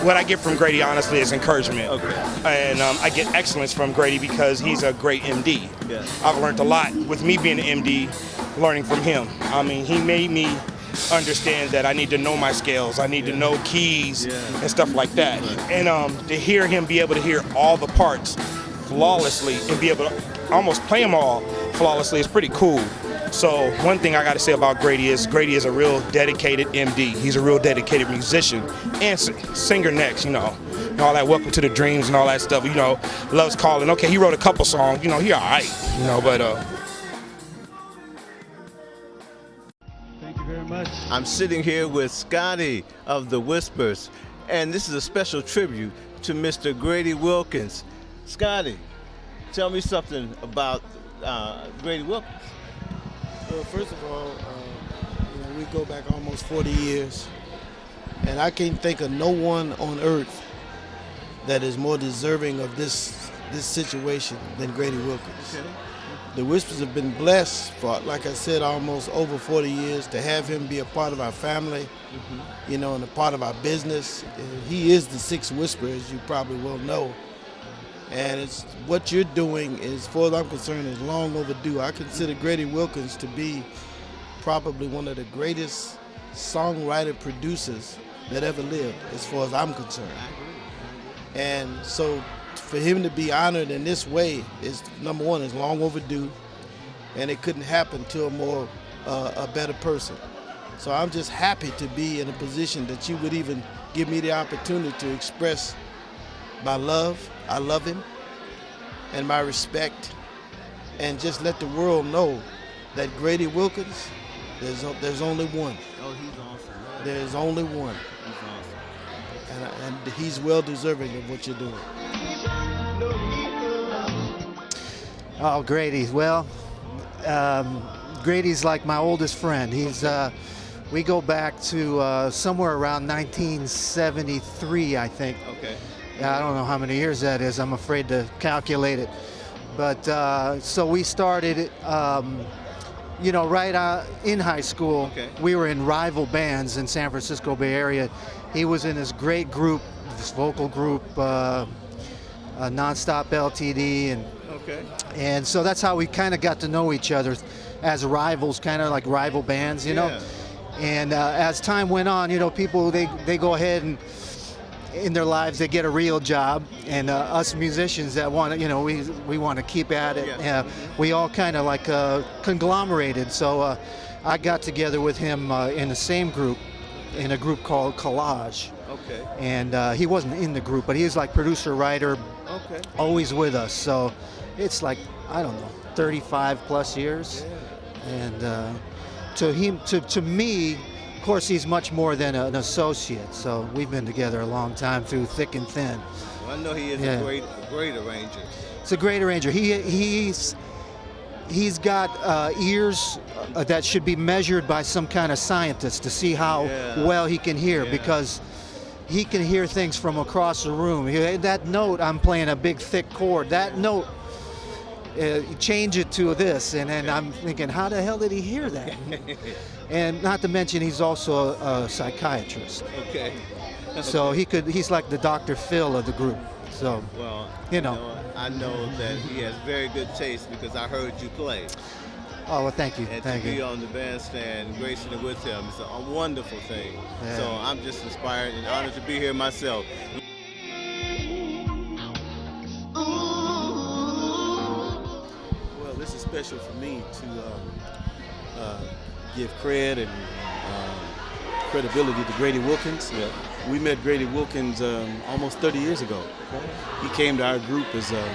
what I get from Grady, honestly, is encouragement. Okay. And I get excellence from Grady because he's a great MD. Yeah. I've learned a lot with me being an MD, learning from him. I mean, he made me understand that I need to know my scales. I need to know keys and stuff like that. And to hear him be able to hear all the parts flawlessly and be able to almost play them all flawlessly is pretty cool. So one thing I got to say about Grady is a real dedicated MD. He's a real dedicated musician and singer next, you know. And all that Welcome to the Dreams and all that stuff, you know, loves calling. Okay, he wrote a couple songs, you know, he all right, you know, but Thank you very much. I'm sitting here with Scotty of the Whispers, and this is a special tribute to Mr. Grady Wilkins. Scotty, tell me something about Grady Wilkins. Well, first of all, we go back almost 40 years, and I can't think of no one on earth that is more deserving of this situation than Grady Wilkins. Okay. The Whispers have been blessed for, like I said, almost over 40 years to have him be a part of our family, you know, and a part of our business. He is the sixth Whisper, as you probably well know. And it's what you're doing, as far as I'm concerned, is long overdue. I consider Grady Wilkins to be probably one of the greatest songwriter producers that ever lived, as far as I'm concerned. And so for him to be honored in this way is, number one, is long overdue, and it couldn't happen to a better person. So I'm just happy to be in a position that you would even give me the opportunity to express my love. I love him, and my respect, and just let the world know that Grady Wilkins, there's only one. Oh, he's awesome. Man. There's only one. He's awesome. And he's well deserving of what you're doing. Oh, Grady. Well, Grady's like my oldest friend. He's we go back to somewhere around 1973, I think. Okay. I don't know how many years that is. I'm afraid to calculate it. But so we started, you know, right in high school. Okay. We were in rival bands in San Francisco Bay Area. He was in this great group, this vocal group, Nonstop LTD, and so that's how we kind of got to know each other as rivals, kind of like rival bands, you know. And as time went on, you know, people they go ahead and in their lives they get a real job, and us musicians that want to, you know, we want to keep at it. We all kind of like conglomerated. So I got together with him in the same group, in a group called Collage. Okay. And he wasn't in the group, but he was like producer, writer, always with us. So it's like, I don't know, 35 plus years. And to me, of course, he's much more than an associate. So we've been together a long time through thick and thin. Well, I know he is a great arranger. It's a great arranger. He's got ears that should be measured by some kind of scientist to see how well he can hear, because he can hear things from across the room. That note, I'm playing a big thick chord. That note, change it to this, and then I'm thinking, how the hell did he hear that? And not to mention, he's also a psychiatrist. Okay. So he's like the Dr. Phil of the group. So, well, you know. I know that he has very good taste because I heard you play. Oh, well, thank you. And thank to you. be on the bandstand, gracing it with him, it's a wonderful thing. Yeah. So I'm just inspired and honored to be here myself. Well, this is special for me to give cred and credibility to Grady Wilkins. We met Grady Wilkins almost 30 years ago. He came to our group as a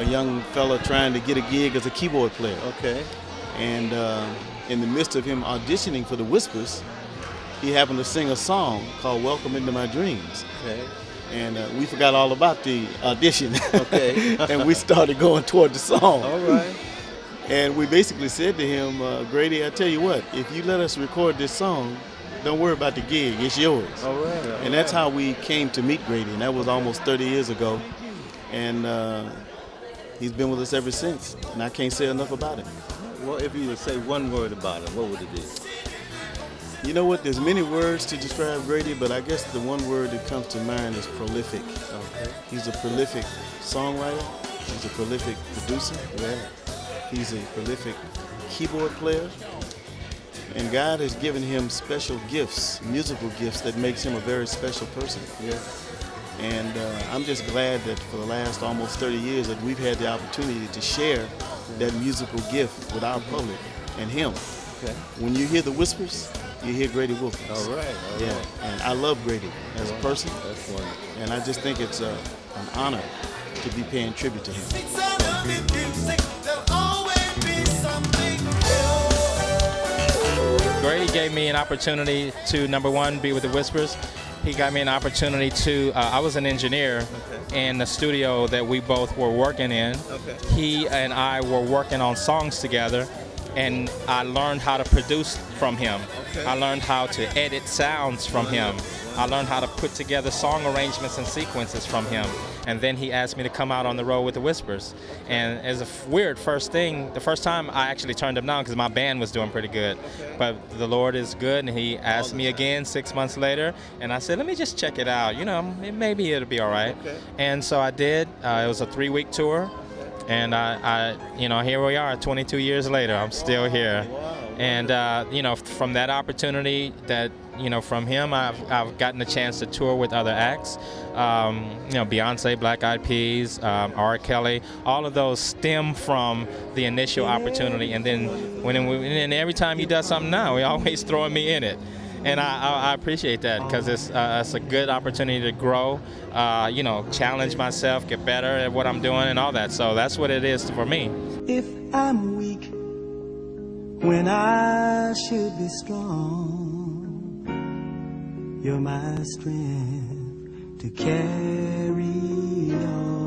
young fella trying to get a gig as a keyboard player. Okay. And in the midst of him auditioning for the Whispers, he happened to sing a song called Welcome Into My Dreams. Okay. And we forgot all about the audition. Okay. And we started going toward the song. All right. And we basically said to him, Grady, I tell you what, if you let us record this song, don't worry about the gig, it's yours. All right. And that's how we came to meet Grady, and that was almost 30 years ago. And he's been with us ever since, and I can't say enough about him. Well, if you would say one word about him, what would it be? You know what? There's many words to describe Grady, but I guess the one word that comes to mind is prolific. Okay. He's a prolific songwriter. He's a prolific producer. Yeah. He's a prolific keyboard player. And God has given him special gifts, musical gifts, that makes him a very special person. Yeah. And I'm just glad that for the last almost 30 years that we've had the opportunity to share that musical gift with our public and him. Okay. When you hear the whispers, you hear Grady Wilkins. All right. Yeah. And I love Grady as a person. That's wonderful. And I just think it's an honor to be paying tribute to him. Grady gave me an opportunity to, number one, be with the Whispers. He got me an opportunity to, I was an engineer in the studio that we both were working in. Okay. He and I were working on songs together, and I learned how to produce from him. Okay. I learned how to edit sounds from him. I learned how to put together song arrangements and sequences from him. And then he asked me to come out on the road with the Whispers. And as a weird first thing, the first time I actually turned him down because my band was doing pretty good. Okay. But the Lord is good, and he asked me again 6 months later, and I said, let me just check it out. You know, maybe it'll be all right. Okay. And so I did. It was a 3-week tour. And here we are 22 years later. I'm still here. Wow. And, from that opportunity that, from him, I've gotten a chance to tour with other acts. Beyonce, Black Eyed Peas, R. Kelly, all of those stem from the initial opportunity. And then and every time he does something now, he always throwing me in it. And I appreciate that because it's a good opportunity to grow, challenge myself, get better at what I'm doing and all that. So that's what it is for me. If I'm weak when I should be strong, you're my strength to carry on.